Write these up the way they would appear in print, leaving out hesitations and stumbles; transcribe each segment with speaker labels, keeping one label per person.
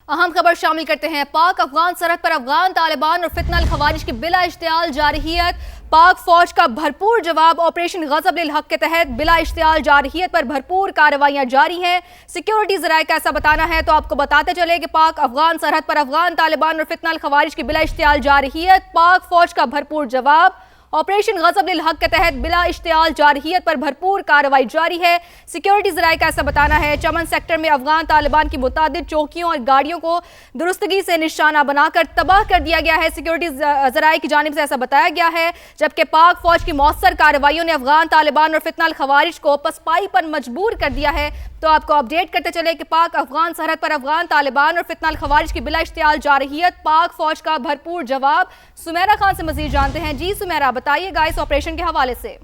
Speaker 1: अहम खबर शामिल करते हैं। पाक अफगान सरहद पर अफगान तालिबान और फितना खवारिज की बिला इश्तियाल जारहियत। पाक फौज का भरपूर जवाब। ऑपरेशन गजब लिल हक के तहत बिला इश्तियाल जारहियत पर भरपूर कार्रवाइयां जारी हैं। सिक्योरिटी ज़राए का ऐसा बताना है, तो आपको बताते चले कि पाक अफगान सरहद पर अफगान तालिबान और फितना खवारिज की बिला इश्तियाल जारहियत। पाक फौज का भरपूर जवाब। ऑपरेशन गजब लिल हक के तहत बिला इश्तियाल जारहियत पर भरपूर कार्रवाई जारी है। सिक्योरिटी ज़राए का ऐसा बताना है, चमन सेक्टर में अफगान तालिबान की मुतादिद चौकियों और गाड़ियों को दुरुस्तगी से निशाना बनाकर तबाह कर दिया गया है। सिक्योरिटी ज़राए की जानिब से ऐसा बताया गया है, जबकि पाक फौज की मौसर कार्रवाइयों ने अफगान तालिबान और फितना खवारिज को पसपाई पर मजबूर कर दिया है। तो आपको अपडेट करते चले कि पाक अफगान सरहद पर अफगान तालिबान और फितना खवारिज की बिला इश्तियाल जारहियत, पाक फौज का भरपूर जवाब। सुमेरा खान से मजीद जानते हैं। जी सुमेरा, बताइएगा इस ऑपरेशन के हवाले से।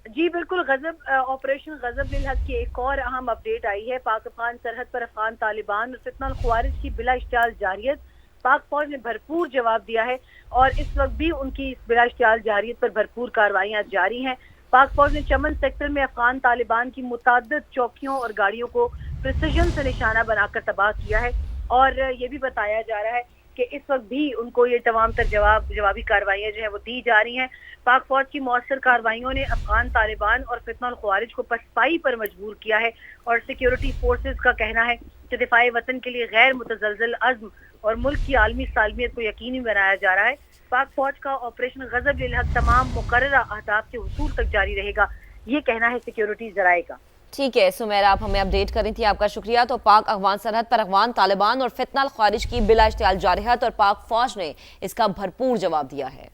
Speaker 2: जी बिल्कुल, ऑपरेशन गजब लिल हक की एक और अहम अपडेट आई है। पाक अफगान सरहद पर अफगान तालिबान और फितना खवारिज की बिला इश्तियाल जारहियत, पाक फौज ने भरपूर जवाब दिया है और इस वक्त भी उनकी इस बिला इश्तियाल जारहियत पर भरपूर कार्रवाइयां जारी हैं। पाक फौज ने चमन सेक्टर में अफगान तालिबान की मुतादिद चौकियों और गाड़ियों को प्रिसिजन से निशाना बनाकर तबाह किया है और ये भी बताया जा रहा है कि इस वक्त भी उनको ये तमाम तर जवाबी कार्रवाइयाँ जो है वो दी जा रही हैं। पाक फौज की मौसर कार्रवाइयों ने अफगान तालिबान और फितना खवारिज को पसपाई पर मजबूर किया है और सिक्योरिटी फोर्सेज का कहना है कि दिफाए वतन के लिए गैर मुतज़लज़ल अज़्म और मुल्क की आलमी सालमियत को यकीनी बनाया जा रहा है। पाक फौज का ऑपरेशन गजब लिल हक तमाम मुकर्ररा अहदाफ के हुसूल तक जारी रहेगा, ये कहना है सिक्योरिटी ज़राए का।
Speaker 3: ठीक है सुमेरा, आप हमें अपडेट करी थी, आपका शुक्रिया। तो पाक अफगान सरहद पर अफगान तालिबान और फितना खवारिज की बिला इश्तियाल जारहियत और पाक फौज ने इसका भरपूर जवाब दिया है।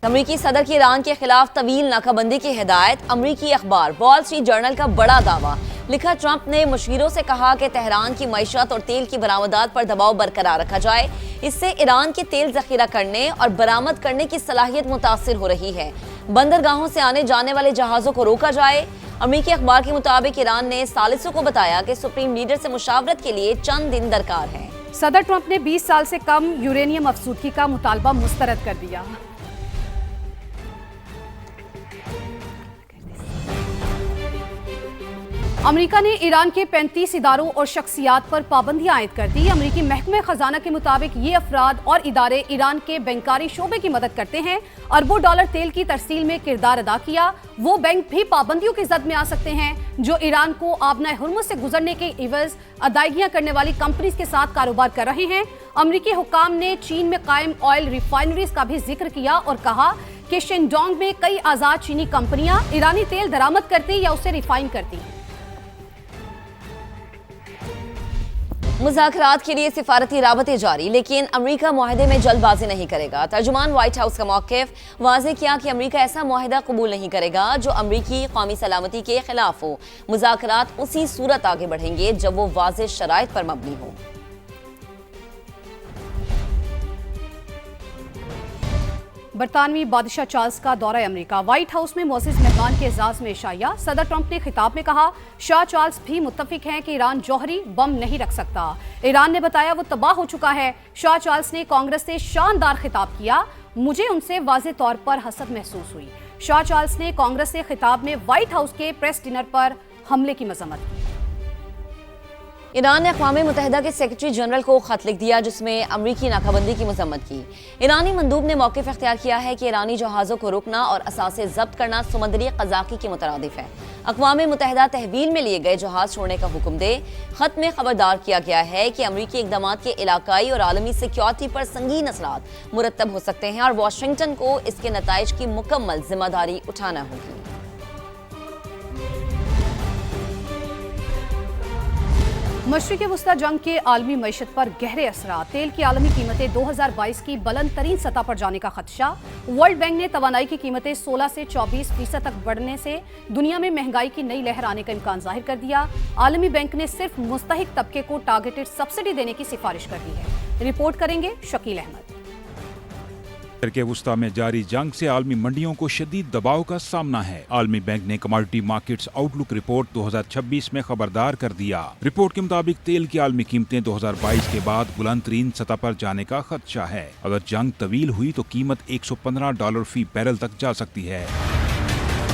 Speaker 3: अमरीकी सदर की ईरान के खिलाफ तवील नाकाबंदी की हिदायत। अमरीकी अखबार वॉल स्ट्रीट जर्नल का बड़ा दावा। लिखा, ट्रंप ने मुशीरों से कहा कि तेहरान की मईशत और तेल की बरामदात पर दबाव बरकरार रखा जाए। इससे ईरान के तेल जखीरा करने और बरामद करने की सलाहियत मुतासिर हो रही है। बंदरगाहों से आने जाने वाले जहाजों को रोका जाए। अमरीकी अखबार के मुताबिक ईरान ने सालिसों को बताया कि सुप्रीम लीडर से मुशावरत के लिए चंद दिन दरकार है।
Speaker 4: सदर ट्रंप ने 20 साल से कम यूरेनियम अफसूदगी का मुतालबा मुस्तरद कर दिया। अमेरिका ने ईरान के 35 इदारों और शख्सियात पर पाबंदियां आयद कर दी। अमेरिकी महकमे खजाना के मुताबिक ये अफराद और इदारे ईरान के बैंकारी शोबे की मदद करते हैं। अरबों डॉलर तेल की तरसील में किरदार अदा किया। वो बैंक भी पाबंदियों की जद में आ सकते हैं जो ईरान को आबना हुर्मुज से गुजरने के इवज अदायगियां करने वाली कंपनीज के साथ कारोबार कर रहे हैं। अमेरिकी हुकाम ने चीन में कायम ऑयल रिफाइनरीज का भी जिक्र किया और कहा कि शिनडोंग में कई आजाद चीनी कंपनियां ईरानी तेल दरामद करती या उसे रिफाइन करती।
Speaker 3: मुज़ाकरात के लिए सिफारती राबते जारी, लेकिन अमरीका मुआहदे में जल्दबाजी नहीं करेगा। तर्जुमान व्हाइट हाउस का मौक़िफ़ वाज़ेह किया कि अमरीका ऐसा मुआहदा कबूल नहीं करेगा जो अमरीकी कौमी सलामती के खिलाफ हो। मुज़ाकरात उसी सूरत आगे बढ़ेंगे जब वो वाज़ेह शराइत पर मबनी हो।
Speaker 4: बरतानवी बादशाह चार्ल्स का दौरा अमेरिका। व्हाइट हाउस में मोअज़्ज़िज़ मेहमान के एजाज में इशाया। सदर ट्रंप ने खिताब में कहा, शाह चार्ल्स भी मुत्तफिक हैं कि ईरान जौहरी बम नहीं रख सकता। ईरान ने बताया वो तबाह हो चुका है। शाह चार्ल्स ने कांग्रेस से शानदार खिताब किया, मुझे उनसे वाज़ेह तौर पर हसद महसूस हुई। शाह चार्ल्स ने कांग्रेस से खिताब में व्हाइट हाउस के प्रेस डिनर पर हमले की मजम्मत की।
Speaker 3: ईरान ने अक़वाम मुत्तहिदा के सेक्रेटरी जनरल को खत लिख दिया जिसमें अमरीकी नाकाबंदी की मजम्मत की। ईरानी मंदूब ने मौक़िफ़ इख्तियार किया है कि ईरानी जहाज़ों को रोकना और असासे जब्त करना समंदरी क़ज़ाक़ी के मुतरादिफ है। अक़वाम मुत्तहिदा तहवील में लिए गए जहाज़ छोड़ने का हुक्म दे। खत में खबरदार किया गया है कि अमरीकी इक़दामात के इलाकाई और आलमी सिक्योरिटी पर संगीन असरात मुरतब हो सकते हैं और वाशिंगटन को इसके नताइज की मुकम्मल जिम्मेदारी उठाना होगी।
Speaker 4: मशरिक़ वस्ता जंग के आलमी मईशत पर गहरे असरात। तेल की आलमी कीमतें 2022 की बुलंद तरीन सतह पर जाने का खदशा। वर्ल्ड बैंक ने तवानाई की कीमतें 16 से 24% तक बढ़ने से दुनिया में महंगाई की नई लहर आने का इम्कान जाहिर कर दिया। आलमी बैंक ने सिर्फ मुस्तहिक तबके को टारगेटेड सब्सिडी देने की सिफारिश कर दी है। रिपोर्ट करेंगे शकील अहमद।
Speaker 5: के वुस्ता में जारी जंग से आलमी मंडियों को शदीद दबाव का सामना है। आलमी बैंक ने कमोडिटी मार्केट्स आउटलुक रिपोर्ट 2026 में खबरदार कर दिया। रिपोर्ट के मुताबिक तेल की आलमी कीमतें 2022 के बाद बुलंद तरीन सतह पर जाने का खदशा है। अगर जंग तवील हुई तो कीमत $115 फी बैरल तक जा सकती है।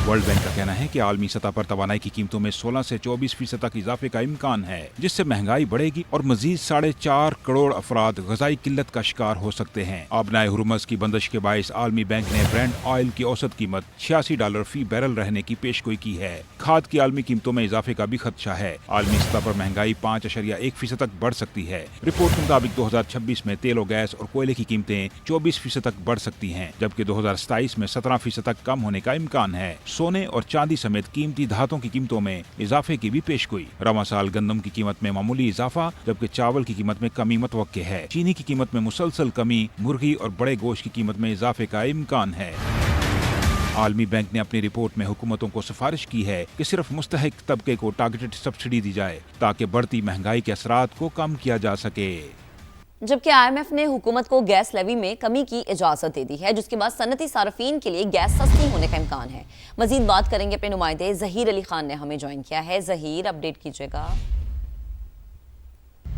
Speaker 5: वर्ल्ड बैंक का कहना है कि आलमी सतह पर तवानाई की कीमतों में 16 से 24% तक इजाफे का इम्कान है, जिससे महंगाई बढ़ेगी और मजीद 4.5 करोड़ अफराद ग़िज़ाई किल्लत का शिकार हो सकते हैं। आबनाए हुर्मुज़ की बंदिश के बायस आलमी बैंक ने ब्रेंट ऑयल की औसत कीमत $86 फी बैरल रहने की पेशगोई की है। खाद की आलमी कीमतों में इजाफे का भी खदशा है। आलमी सतह पर महंगाई 5.1% तक बढ़ सकती है। रिपोर्ट के मुताबिक 2026 में तेल और गैस और कोयले की कीमतें 24% तक बढ़ सकती हैं, जबकि 2027 में 17% तक कम होने का इम्कान है। सोने और चांदी समेत कीमती धातुओं की कीमतों में इजाफे की भी पेशगोई। रवा साल गंदम की कीमत में मामूली इजाफा, जबकि चावल की कीमत में कमी मुतवक्के है। चीनी की कीमत में मुसलसल कमी, मुर्गी और बड़े गोश्त की कीमत में इजाफे का इम्कान है। आलमी बैंक ने अपनी रिपोर्ट में हुकूमतों को सिफारिश की है कि सिर्फ मुस्तहिक तबके को टारगेटेड सब्सिडी दी जाए ताकि बढ़ती महंगाई के असरात को कम किया जा सके।
Speaker 3: जबकि IMF ने हुकूमत को गैस लेवी में कमी की इजाजत दे दी है, जिसके बाद सनती सार्फिन के लिए गैस सस्ती होने का इम्कान है। मजीद बात करेंगे अपने नुमाइंदे जहीर अली खान ने हमें ज्वाइन किया है। जहीर, अपडेट कीजिएगा।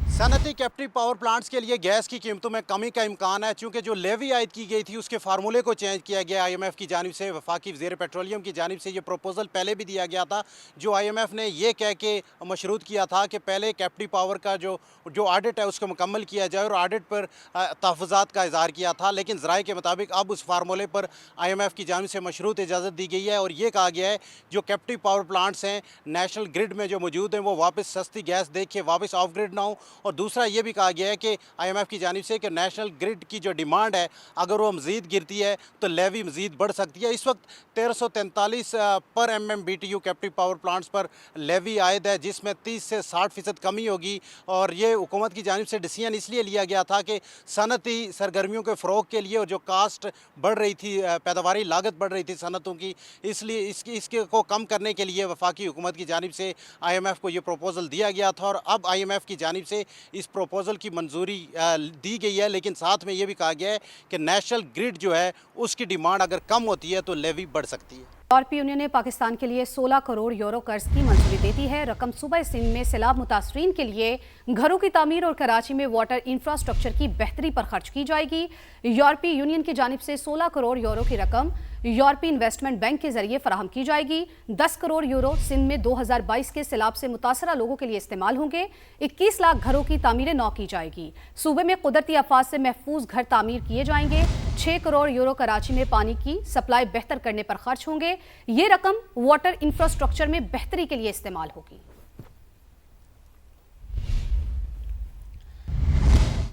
Speaker 6: सनती कैप्टिव पावर प्लांट्स के लिए गैस की कीमतों में कमी का इम्कान है, चूँकि जो लेवी आयद की गई थी उसके फार्मूले को चेंज किया गया IMF की जानिब से। वफाकी वज़ीर पेट्रोलियम की जानिब से ये प्रपोजल पहले भी दिया गया था, जो IMF ने ये कह के मशरूत किया था कि पहले कैप्टिव पावर का जो ऑडिट है उसको मुकम्मल किया जाए, और ऑडिट पर तहफ़्फ़ुज़ात का इज़हार किया था। लेकिन ज़राए के मुताबिक अब उस फार्मूले पर IMF की जानिब से मशरूत इजाज़त दी गई है, और ये कहा गया है जो कैप्टिव पावर प्लांट्स हैं नेशनल ग्रिड में जो मौजूद हैं वो वापस सस्ती गैस देख के वापस ऑफ ग्रिड ना हो। और दूसरा ये भी कहा गया है कि IMF की जानिब से कि नेशनल ग्रिड की जो डिमांड है अगर वो मज़ीद गिरती है तो लेवी मज़ीद बढ़ सकती है। इस वक्त 1343 पर MMBTU कैप्टिव पावर प्लांट्स पर लेवी आयद है, जिसमें 30 से 60% कमी होगी। और ये हुकूमत की जानिब से डिसीजन इसलिए लिया गया था कि सनती सरगर्मियों के फ़रोग के लिए, और जो कास्ट बढ़ रही थी, पैदावारी लागत बढ़ रही थी सनतों की, इसलिए इसके को कम करने के लिए वफाकी हुकूमत की जानिब से IMF को ये प्रपोज़ल दिया गया था। और अब IMF की जानिब से इस प्रपोज़ल की मंजूरी दी गई है, लेकिन साथ में ये भी कहा गया है कि नेशनल ग्रिड जो है उसकी डिमांड अगर कम होती है तो लेवी बढ़ सकती है।
Speaker 4: यूरोपीय यूनियन ने पाकिस्तान के लिए 16 करोड़ यूरो कर्ज की मंजूरी दे दी है। रकम सूबा सिंध में सैलाब मुतासरीन के लिए घरों की तामीर और कराची में वाटर इंफ्रास्ट्रक्चर की बेहतरी पर खर्च की जाएगी। यूरोपीय यूनियन की जानिब से 16 करोड़ यूरो की रकम यूरोपीय इन्वेस्टमेंट बैंक के जरिए फराहम की जाएगी। 10 करोड़ यूरो सिंध में 2022 के सैलाब से मुतासरा लोगों के लिए इस्तेमाल होंगे। 21 लाख घरों की तामीर नौ की जाएगी। सूबे में कुदरती आफात से महफूज घर तामीर किए जाएंगे। 6 करोड़ यूरो कराची में पानी की सप्लाई बेहतर करने पर खर्च होंगे। ये रकम वाटर इंफ्रास्ट्रक्चर में बेहतरी के लिए इस्तेमाल होगी।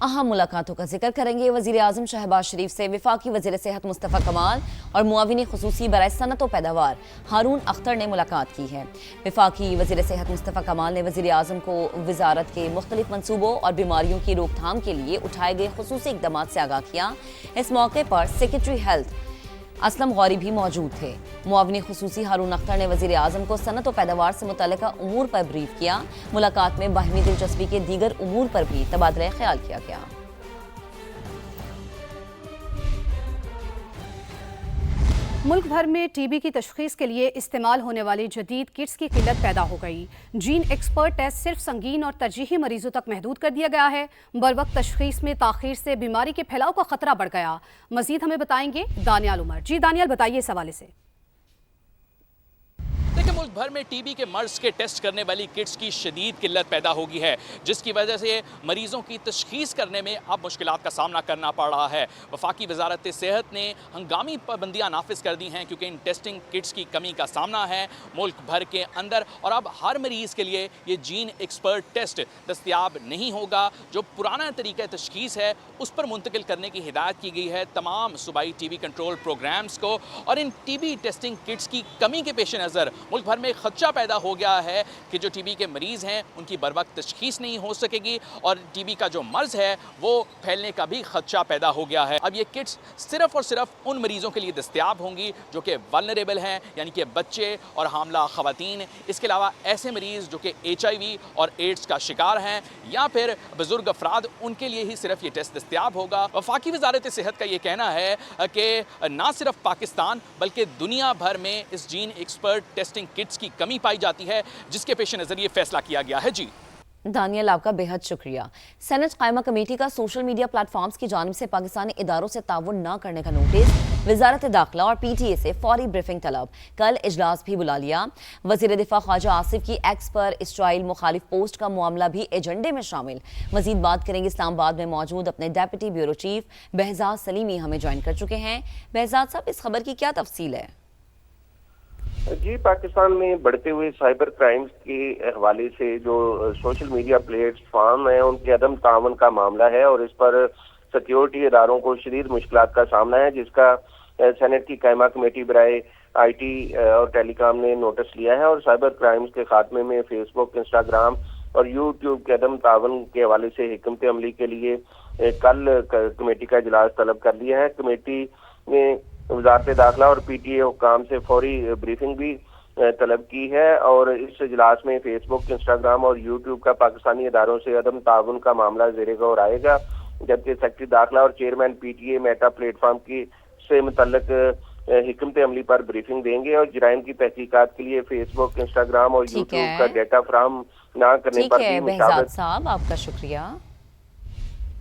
Speaker 3: अहम मुलाकातों का जिक्र करेंगे वज़ीर आज़म शहबाज शरीफ से वफाकी वज़ीर सेहत मुस्तफ़ा कमाल और मुआविन ख़ुसूसी बराए सनत व पैदावार हारून अख्तर ने मुलाकात की है। वफाकी वज़ीर सेहत मुस्तफ़ा कमाल ने वज़ीर आज़म को वज़ारत के मुख्तलिफ मनसूबों और बीमारियों की रोकथाम के लिए उठाए गए ख़ुसूसी इक़दामात से आगाह किया। इस मौके पर सेक्रेटरी हेल्थ असलम गौरी भी मौजूद थे। मुआविन ख़ुसूसी हारून अख्तर ने वज़ीर आज़म को सनत व पैदावार से मुतल्लिक़ा उमूर पर ब्रीफ किया। मुलाकात में बाहमी दिलचस्पी के दीगर उमूर पर भी तबादला ख्याल किया गया।
Speaker 4: मुल्क भर में टीबी की तशख़ीस के लिए इस्तेमाल होने वाली जदीद किट्स की किल्लत पैदा हो गई। जीन एक्सपर्ट टेस्ट सिर्फ संगीन और तरजीही मरीजों तक महदूद कर दिया गया है। बरवक्त तशख़ीस में ताख़ीर से बीमारी के फैलाव का खतरा बढ़ गया। मजीद हमें बताएंगे दानियाल उमर। जी दानियाल, बताइए इस हवाले से।
Speaker 7: देखिए, मुल्क भर में टीबी के मर्ज के टेस्ट करने वाली किट्स की शदीद किल्लत पैदा हो गई है, जिसकी वजह से मरीजों की तशख़ीस करने में अब मुश्किलात का सामना करना पड़ रहा है। वफाकी वजारत सेहत ने हंगामी पाबंदियाँ नाफिज कर दी हैं क्योंकि इन टेस्टिंग किट्स की कमी का सामना है मुल्क भर के अंदर। और अब हर मरीज़ के लिए ये जीन एक्सपर्ट टेस्ट दस्तियाब नहीं होगा। जो पुराना तरीका तशख़ीस है उस पर मुंतकिल करने की हिदायत की गई है तमाम सूबाई टीबी कंट्रोल प्रोग्राम्स को। और इन टीबी टेस्टिंग किट्स की कमी के पेश नज़र मुल्क भर में एक खदशा पैदा हो गया है कि जो टीबी के मरीज़ हैं उनकी बरवक्त तशख़ीस नहीं हो सकेगी और टीबी का जो मर्ज़ है वो फैलने का भी खदशा पैदा हो गया है। अब ये किट्स सिर्फ़ और सिर्फ उन मरीज़ों के लिए दस्तयाब होंगी जो कि वल्नरेबल हैं, यानी कि बच्चे और हामला ख़वातीन। इसके अलावा ऐसे मरीज़ जो कि HIV और एड्स का शिकार हैं या फिर बुज़ुर्ग अफराद, उनके लिए ही सिर्फ ये टेस्ट दस्तयाब होगा। वफाकी वज़ारत सेहत का ये कहना है कि ना सिर्फ पाकिस्तान बल्कि दुनिया भर में इस जीन एक्सपर्ट टेस्टिंग किट्स की कमी पाई जाती है, जिसके पेश नज़र ये फैसला किया गया है। जी
Speaker 3: दानियल, आपका बेहद शुक्रिया। सेनेट कायमा कमेटी का सोशल मीडिया प्लेटफॉर्म्स की जानिब से पाकिस्तानी इदारों से ताउन न करने का नोटिस, वजारत दाखिला और PTA से फौरी ब्रीफिंग तलब। कल इजलास भी बुला लिया। वजीर दिफा ख्वाजा आसिफ की एक्स पर इसराइल मुखालिफ पोस्ट का मामला भी एजेंडे में शामिल। मजीद बात करेंगे। इस्लामाबाद में मौजूद अपने deputy bureau chief behzad Salimi हमें ज्वाइन कर चुके हैं। behzad साहब, इस खबर की क्या तफसील है?
Speaker 8: जी, पाकिस्तान में बढ़ते हुए साइबर क्राइम्स के हवाले से जो सोशल मीडिया प्लेटफॉर्म है उनके अदम तावन का मामला है और इस पर सिक्योरिटी इदारों को शदीद मुश्किलात का सामना है, जिसका सेनेट की कायमा कमेटी बराए IT और टेलीकॉम ने नोटिस लिया है। और साइबर क्राइम्स के खात्मे में फेसबुक, इंस्टाग्राम और यूट्यूब के अदम तावन के हवाले से हिकमत अमली के लिए कल कमेटी का इजलास तलब कर लिया है। कमेटी ने वजारत दाखिला और PTA हुक्काम से फौरी ब्रीफिंग भी तलब की है और इस इजलास में फेसबुक, इंस्टाग्राम और यूट्यूब का पाकिस्तानी इदारों से अदम ताउन का मामला ज़ेरे गौर आएगा, जबकि सेक्रेटरी दाखिला और चेयरमैन PTA मेटा प्लेटफॉर्म की से मुतल्लिक हिकमत अमली पर ब्रीफिंग देंगे और जराइम की तहकीकात के लिए फेसबुक, इंस्टाग्राम और यूट्यूब का डेटा फराहम ना करने पर भी
Speaker 3: behzad साहब, आपका शुक्रिया।